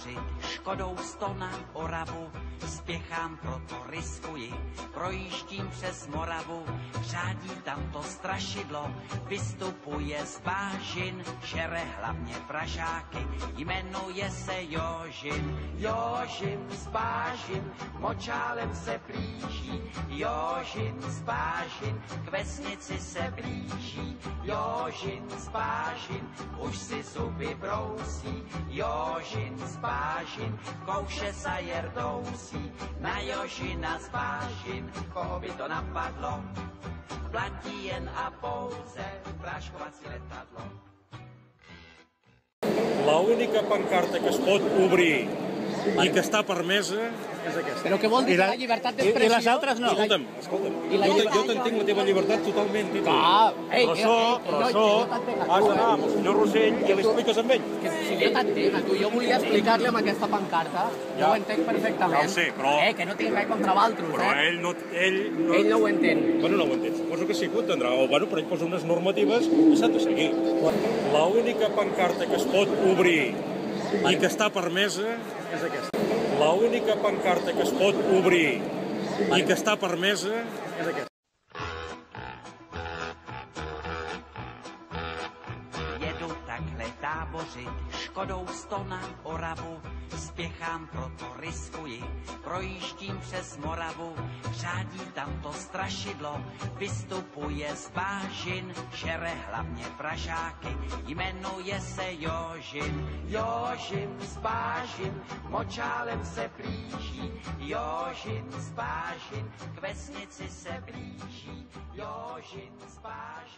tábořit, Škodou 100 na Oravu, spěchám, proto riskuji, projíždím přes Moravu, řádí tam to strašidlo, vystupuje z bážin, žere hlavně Pražáky, jmenuje se Jožin. Jožin z bážin, močálem se blíží, Jožin z bážin, k vesnici se blíží, Jožin z bážin, už si zuby brousí, Jožin z bážin, kouše sa jerdousí, na Jožina z bážin, koho by to napadlo, platí jen a pouze práškovací letadlo. L'única pancarta que es pot obrir i que està permesa és aquesta. Però què vol dir la llibertat d'expressió? I les altres no. Escolta'm, jo t'entenc la teva llibertat totalment, Tito. Però això has d'anar amb el senyor Rossell i l'expliques amb ell. Si jo t'entenc, tu, jo volia explicar-li amb aquesta pancarta, jo ho entenc perfectament. Ja ho sé, però... Que no tinc res contra valtros, Però ell no... Ell no ho entén. Bueno, no ho entén, suposo que sí que ho entendrà. O, bueno, però ell posa unes normatives i s'han de seguir. L'única pancarta que es pot obrir i que està permesa és aquesta. L'única pancarta que es pot obrir i que està permesa és aquesta. Jedu takhle tábořit, Škodou 100 na Oravu, spěchám, proto riskuji, projíždím přes Moravu, řádí tam to strašidlo, vystupuje z bážin, žere hlavně Pražáky, jmenuje se Jožin. Jožin z bážin, močálem se blíží, Jožin z bážin, k vesnici se blíží, Jožin z bážin.